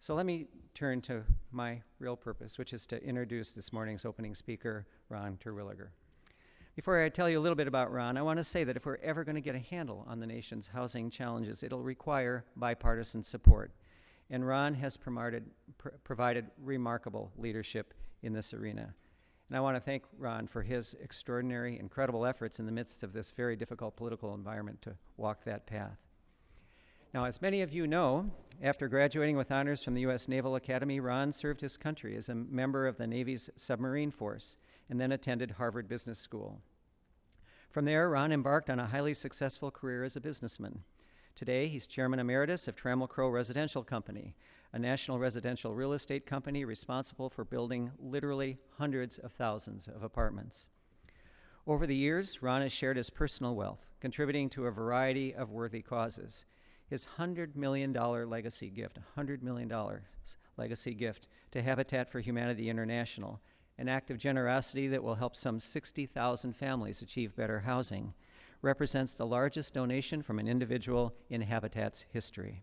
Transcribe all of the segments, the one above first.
So let me turn to my real purpose, which is to introduce this morning's opening speaker, Ron Terwilliger. Before I tell you a little bit about Ron, I want to say that if we're ever going to get a handle on the nation's housing challenges, it'll require bipartisan support. And Ron has provided remarkable leadership in this arena. And I want to thank Ron for his extraordinary, incredible efforts in the midst of this very difficult political environment to walk that path. Now, as many of you know, after graduating with honors from the U.S. Naval Academy, Ron served his country as a member of the Navy's submarine force and then attended Harvard Business School. From there, Ron embarked on a highly successful career as a businessman. Today, he's chairman emeritus of Trammell Crow Residential Company, a national residential real estate company responsible for building literally hundreds of thousands of apartments. Over the years, Ron has shared his personal wealth, contributing to a variety of worthy causes. His $100 million legacy gift, $100 million legacy gift to Habitat for Humanity International, an act of generosity that will help some 60,000 families achieve better housing, represents the largest donation from an individual in Habitat's history.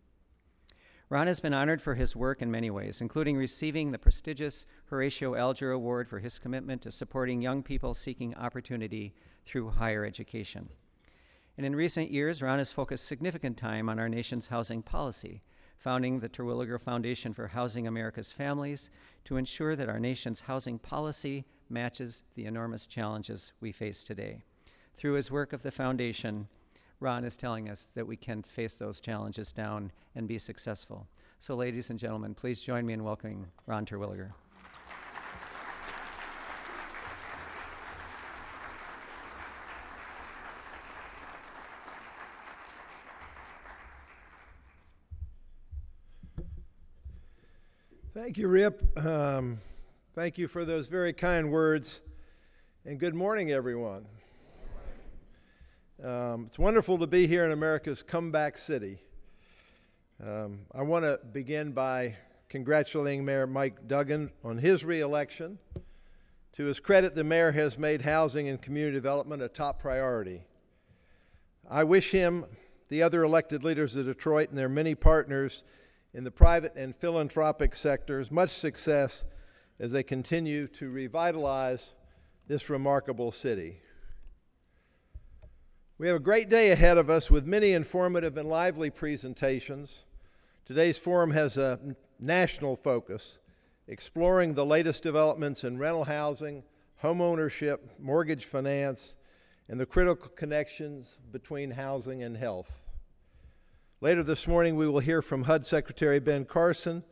Ron has been honored for his work in many ways, including receiving the prestigious Horatio Alger Award for his commitment to supporting young people seeking opportunity through higher education. And in recent years, Ron has focused significant time on our nation's housing policy, founding the Terwilliger Foundation for Housing America's Families to ensure that our nation's housing policy matches the enormous challenges we face today. Through his work of the foundation, Ron is telling us that we can face those challenges down and be successful. So ladies and gentlemen, please join me in welcoming Ron Terwilliger. Thank you, Rip. Thank you for those very kind words, and good morning, everyone. It's wonderful to be here in America's comeback city. I want to begin by congratulating Mayor Mike Duggan on his re-election. To his credit, the mayor has made housing and community development a top priority. I wish him, the other elected leaders of Detroit, and their many partners in the private and philanthropic sectors much success as they continue to revitalize this remarkable city. We have a great day ahead of us with many informative and lively presentations. Today's forum has a national focus, exploring the latest developments in rental housing, home ownership, mortgage finance, and the critical connections between housing and health. Later this morning, we will hear from HUD Secretary Ben Carson,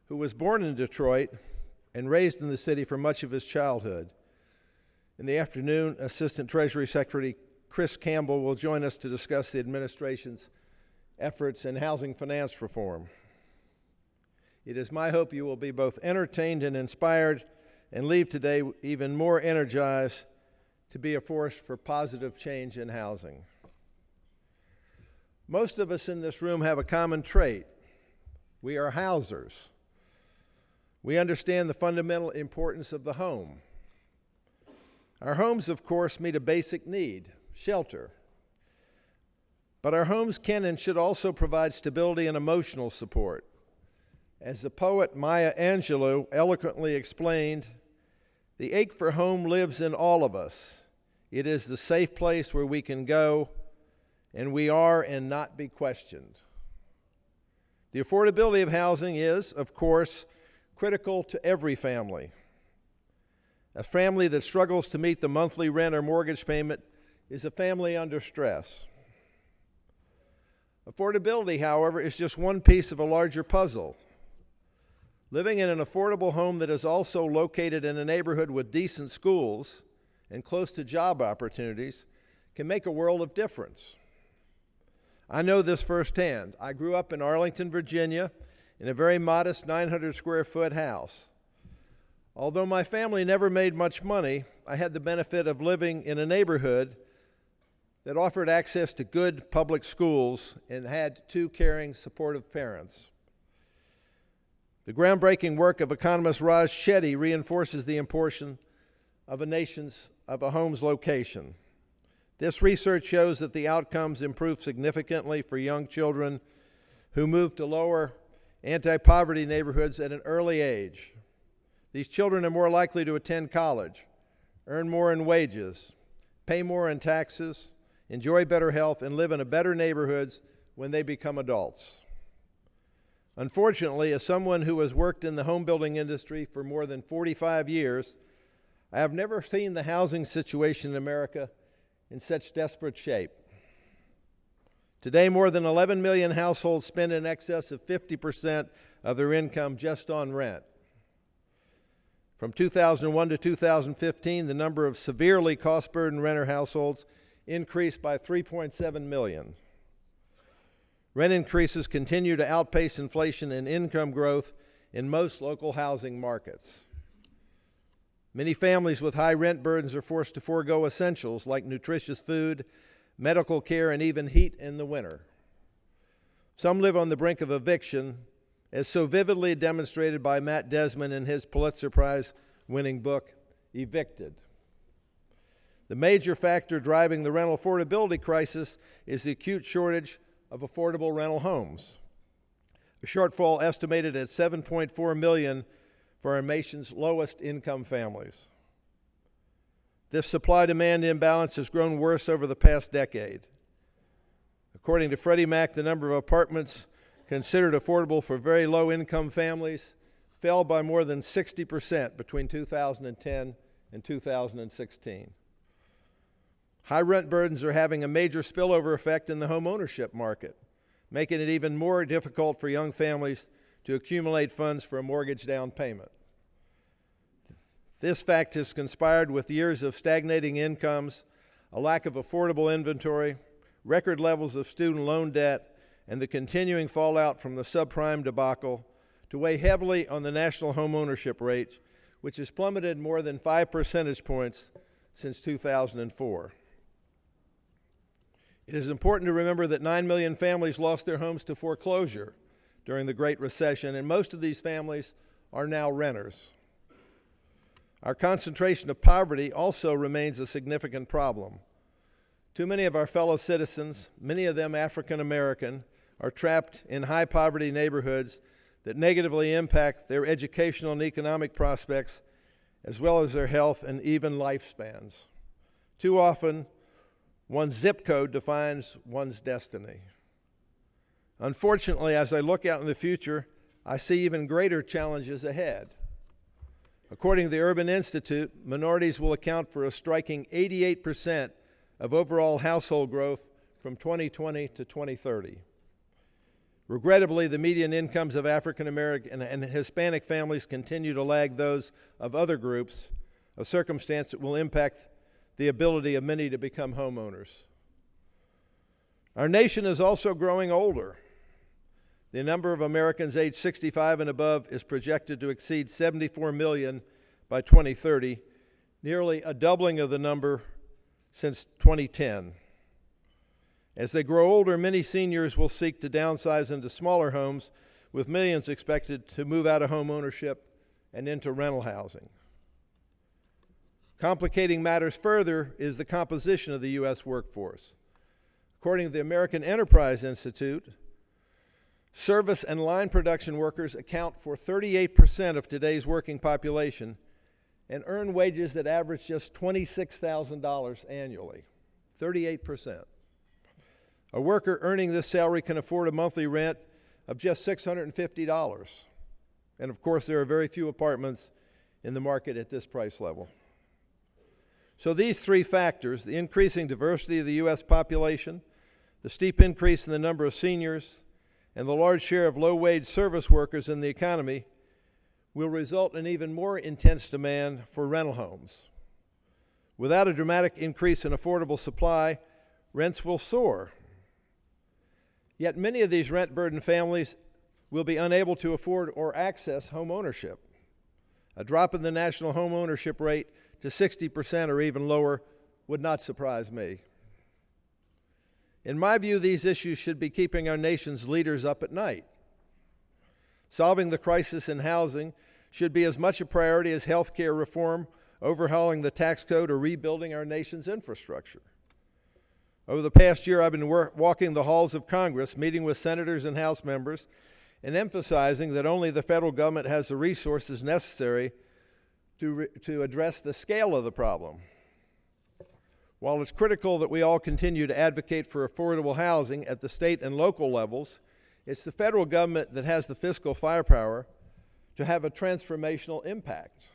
who was born in Detroit and raised in the city for much of his childhood. In the afternoon, Assistant Treasury Secretary Chris Campbell will join us to discuss the administration's efforts in housing finance reform. It is my hope you will be both entertained and inspired and leave today even more energized to be a force for positive change in housing. Most of us in this room have a common trait. We are housers. We understand the fundamental importance of the home. Our homes, of course, meet a basic need, shelter. But our homes can and should also provide stability and emotional support. As the poet Maya Angelou eloquently explained, the ache for home lives in all of us. It is the safe place where we can go and we are and not be questioned. The affordability of housing is, of course, critical to every family. A family that struggles to meet the monthly rent or mortgage payment is a family under stress. Affordability, however, is just one piece of a larger puzzle. Living in an affordable home that is also located in a neighborhood with decent schools and close to job opportunities can make a world of difference. I know this firsthand. I grew up in Arlington, Virginia, in a very modest 900 square foot house. Although my family never made much money, I had the benefit of living in a neighborhood that offered access to good public schools and had two caring, supportive parents. The groundbreaking work of economist Raj Chetty reinforces the importance of a home's location. This research shows that the outcomes improve significantly for young children who move to lower anti-poverty neighborhoods at an early age. These children are more likely to attend college, earn more in wages, pay more in taxes, enjoy better health, and live in better neighborhoods when they become adults. Unfortunately, as someone who has worked in the home building industry for more than 45 years, I have never seen the housing situation in America in such desperate shape. Today, more than 11 million households spend in excess of 50% of their income just on rent. From 2001 to 2015, the number of severely cost-burdened renter households increased by 3.7 million. Rent increases continue to outpace inflation and income growth in most local housing markets. Many families with high rent burdens are forced to forego essentials like nutritious food, medical care, and even heat in the winter. Some live on the brink of eviction, as so vividly demonstrated by Matt Desmond in his Pulitzer Prize-winning book, Evicted. The major factor driving the rental affordability crisis is the acute shortage of affordable rental homes, a shortfall estimated at 7.4 million for our nation's lowest income families. This supply-demand imbalance has grown worse over the past decade. According to Freddie Mac, the number of apartments considered affordable for very low-income families fell by more than 60% between 2010 and 2016. High rent burdens are having a major spillover effect in the home ownership market, making it even more difficult for young families to accumulate funds for a mortgage down payment. This fact has conspired with years of stagnating incomes, a lack of affordable inventory, record levels of student loan debt, and the continuing fallout from the subprime debacle to weigh heavily on the national home ownership rate, which has plummeted more than 5 percentage points since 2004. It is important to remember that 9 million families lost their homes to foreclosure during the Great Recession, and most of these families are now renters. Our concentration of poverty also remains a significant problem. Too many of our fellow citizens, many of them African American, are trapped in high poverty neighborhoods that negatively impact their educational and economic prospects, as well as their health and even lifespans. Too often, one's zip code defines one's destiny. Unfortunately, as I look out in the future, I see even greater challenges ahead. According to the Urban Institute, minorities will account for a striking 88% of overall household growth from 2020 to 2030. Regrettably, the median incomes of African American and Hispanic families continue to lag those of other groups, a circumstance that will impact the ability of many to become homeowners. Our nation is also growing older. The number of Americans aged 65 and above is projected to exceed 74 million by 2030, nearly a doubling of the number since 2010. As they grow older, many seniors will seek to downsize into smaller homes, with millions expected to move out of home ownership and into rental housing. Complicating matters further is the composition of the U.S. workforce. According to the American Enterprise Institute, service and line production workers account for 38% of today's working population and earn wages that average just $26,000 annually. 38%. A worker earning this salary can afford a monthly rent of just $650. And of course, there are very few apartments in the market at this price level. So these three factors, the increasing diversity of the U.S. population, the steep increase in the number of seniors, and the large share of low-wage service workers in the economy, will result in even more intense demand for rental homes. Without a dramatic increase in affordable supply, rents will soar. Yet many of these rent-burdened families will be unable to afford or access home ownership. A drop in the national home ownership rate to 60% or even lower would not surprise me. In my view, these issues should be keeping our nation's leaders up at night. Solving the crisis in housing should be as much a priority as health care reform, overhauling the tax code, or rebuilding our nation's infrastructure. Over the past year, I've been walking the halls of Congress, meeting with senators and House members, and emphasizing that only the federal government has the resources necessary to address the scale of the problem. While it's critical that we all continue to advocate for affordable housing at the state and local levels, it's the federal government that has the fiscal firepower to have a transformational impact.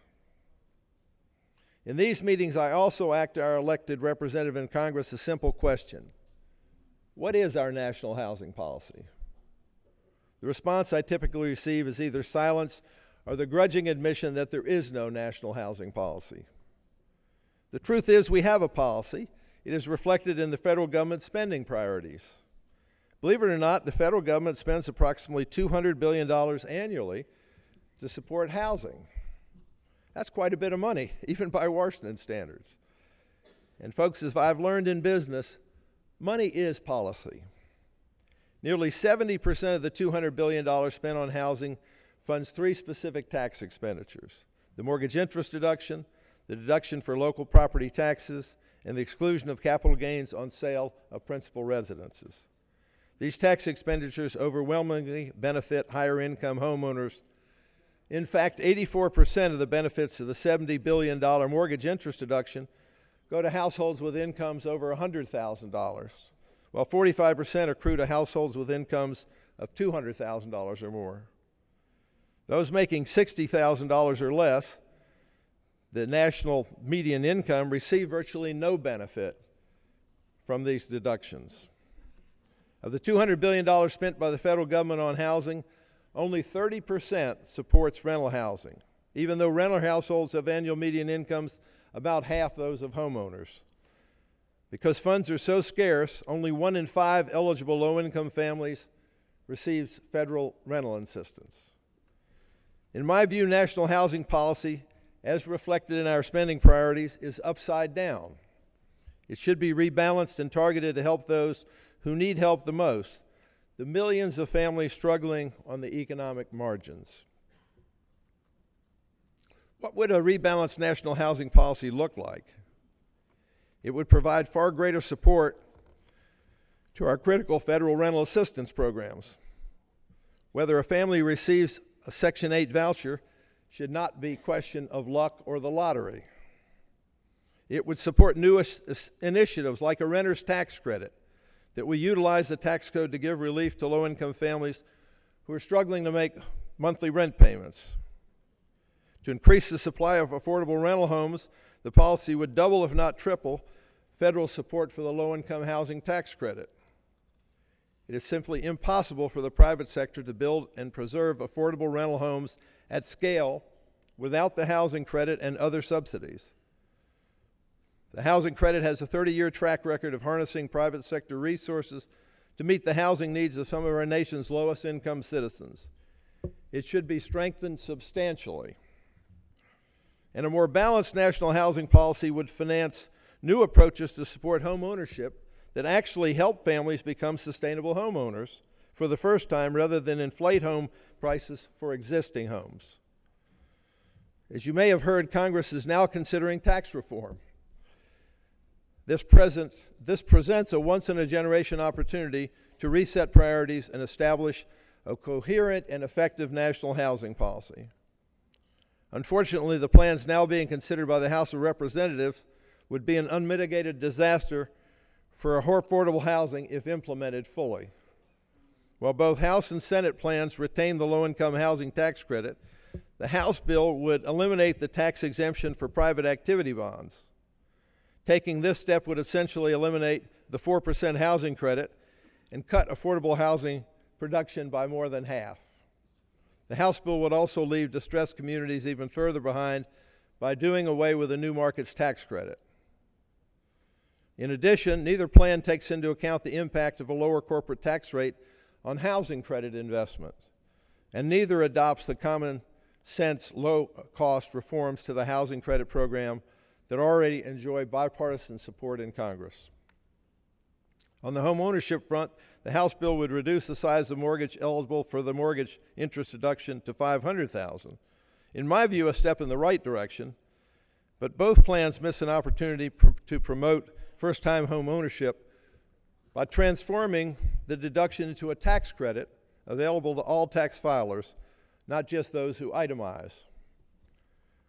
In these meetings, I also ask our elected representative in Congress a simple question: what is our national housing policy? The response I typically receive is either silence or the grudging admission that there is no national housing policy. The truth is, we have a policy. It is reflected in the federal government's spending priorities. Believe it or not, the federal government spends approximately $200 billion annually to support housing. That's quite a bit of money, even by Washington standards. And folks, as I've learned in business, money is policy. Nearly 70% of the $200 billion spent on housing funds three specific tax expenditures: the mortgage interest deduction, the deduction for local property taxes, and the exclusion of capital gains on sale of principal residences. These tax expenditures overwhelmingly benefit higher income homeowners. In fact, 84% of the benefits of the $70 billion mortgage interest deduction go to households with incomes over $100,000, while 45% accrue to households with incomes of $200,000 or more. Those making $60,000 or less, the national median income, receive virtually no benefit from these deductions. Of the $200 billion spent by the federal government on housing, only 30% supports rental housing, even though rental households have annual median incomes about half those of homeowners. Because funds are so scarce, only 1 in 5 eligible low-income families receives federal rental assistance. In my view, national housing policy, as reflected in our spending priorities, is upside down. It should be rebalanced and targeted to help those who need help the most, the millions of families struggling on the economic margins. What would a rebalanced national housing policy look like? It would provide far greater support to our critical federal rental assistance programs. Whether a family receives a Section 8 voucher should not be a question of luck or the lottery. It would support new initiatives like a renter's tax credit that will utilize the tax code to give relief to low-income families who are struggling to make monthly rent payments. To increase the supply of affordable rental homes, the policy would double, if not triple, federal support for the low-income housing tax credit. It is simply impossible for the private sector to build and preserve affordable rental homes at scale without the housing credit and other subsidies. The housing credit has a 30-year track record of harnessing private sector resources to meet the housing needs of some of our nation's lowest income citizens. It should be strengthened substantially. And a more balanced national housing policy would finance new approaches to support home ownership that actually help families become sustainable homeowners for the first time, rather than inflate home prices for existing homes. As you may have heard, Congress is now considering tax reform. This presents a once-in-a-generation opportunity to reset priorities and establish a coherent and effective national housing policy. Unfortunately, the plans now being considered by the House of Representatives would be an unmitigated disaster for affordable housing if implemented fully. While both House and Senate plans retain the low-income housing tax credit, the House bill would eliminate the tax exemption for private activity bonds. Taking this step would essentially eliminate the 4% housing credit and cut affordable housing production by more than half. The House bill would also leave distressed communities even further behind by doing away with the new markets tax credit. In addition, neither plan takes into account the impact of a lower corporate tax rate on housing credit investment, and neither adopts the common sense low-cost reforms to the housing credit program that already enjoy bipartisan support in Congress. On the home ownership front, the House bill would reduce the size of mortgage eligible for the mortgage interest deduction to $500,000. In my view, a step in the right direction, but both plans miss an opportunity to promote first-time home ownership by transforming the deduction into a tax credit available to all tax filers, not just those who itemize.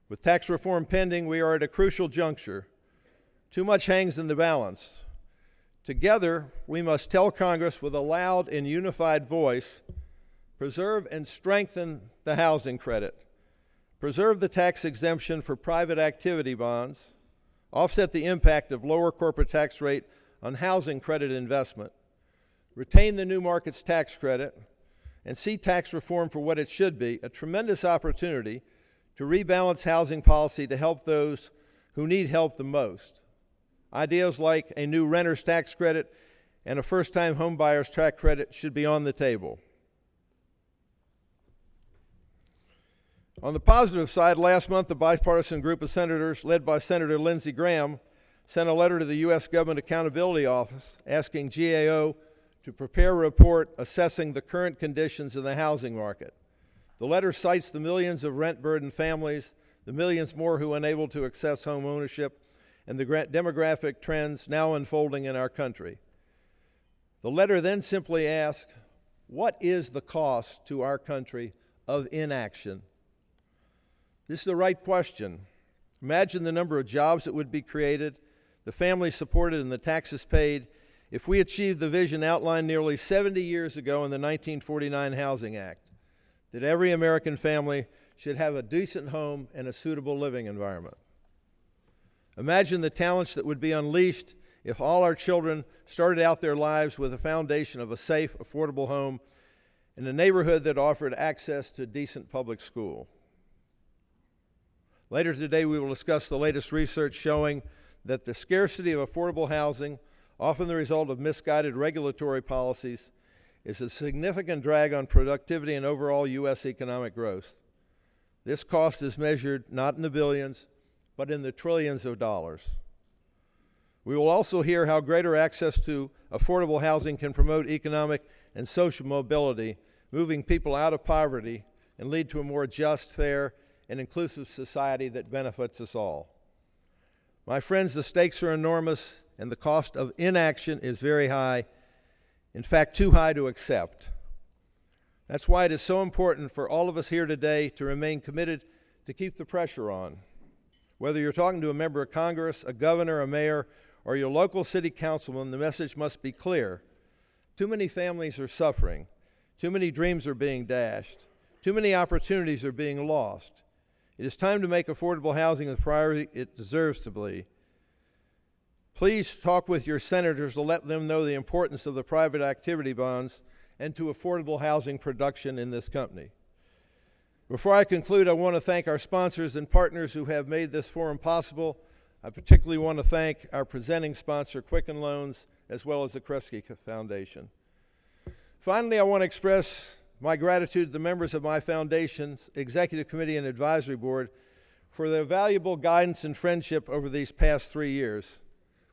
With tax reform pending, we are at a crucial juncture. Too much hangs in the balance. Together, we must tell Congress with a loud and unified voice, preserve and strengthen the housing credit, preserve the tax exemption for private activity bonds, offset the impact of lower corporate tax rate on housing credit investment, retain the new markets tax credit, and see tax reform for what it should be, a tremendous opportunity to rebalance housing policy to help those who need help the most. Ideas like a new renter's tax credit and a first-time home buyer's tax credit should be on the table. On the positive side, last month, a bipartisan group of senators, led by Senator Lindsey Graham, sent a letter to the U.S. Government Accountability Office asking GAO to prepare a report assessing the current conditions in the housing market. The letter cites the millions of rent-burdened families, the millions more who are unable to access home ownership, and the demographic trends now unfolding in our country. The letter then simply asks, what is the cost to our country of inaction? This is the right question. Imagine the number of jobs that would be created, the families supported, and the taxes paid if we achieved the vision outlined nearly 70 years ago in the 1949 Housing Act, that every American family should have a decent home and a suitable living environment. Imagine the talents that would be unleashed if all our children started out their lives with a foundation of a safe, affordable home in a neighborhood that offered access to decent public school. Later today, we will discuss the latest research showing that the scarcity of affordable housing, often the result of misguided regulatory policies, is a significant drag on productivity and overall U.S. economic growth. This cost is measured not in the billions, but in the trillions of dollars. We will also hear how greater access to affordable housing can promote economic and social mobility, moving people out of poverty and lead to a more just, fair, and inclusive society that benefits us all. My friends, the stakes are enormous, and the cost of inaction is very high, in fact, too high to accept. That's why it is so important for all of us here today to remain committed to keep the pressure on. Whether you're talking to a member of Congress, a governor, a mayor, or your local city councilman, the message must be clear. Too many families are suffering. Too many dreams are being dashed. Too many opportunities are being lost. It is time to make affordable housing the priority it deserves to be. Please talk with your senators to let them know the importance of the private activity bonds and to affordable housing production in this country. Before I conclude, I want to thank our sponsors and partners who have made this forum possible. I particularly want to thank our presenting sponsor, Quicken Loans, as well as the Kresge Foundation. Finally, I want to express my gratitude to the members of my foundation's Executive Committee and Advisory Board for their valuable guidance and friendship over these past 3 years.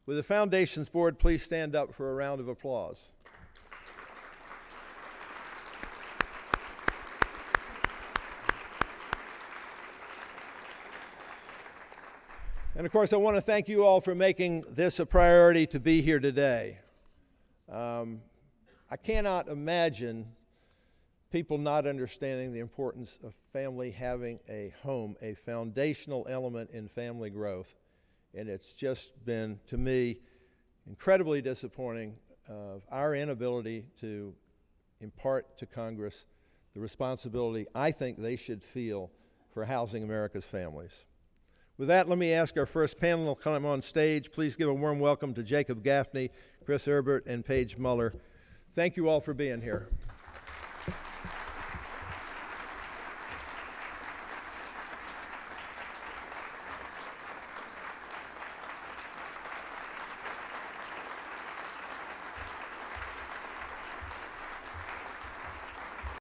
Will the Foundation's board please stand up for a round of applause? And of course, I want to thank you all for making this a priority to be here today. I cannot imagine people not understanding the importance of family having a home, a foundational element in family growth. And it's just been, to me, incredibly disappointing of our inability to impart to Congress the responsibility I think they should feel for housing America's families. With that, let me ask our first panel to come on stage. Please give a warm welcome to Jacob Gaffney, Chris Herbert, and Paige Muller. Thank you all for being here.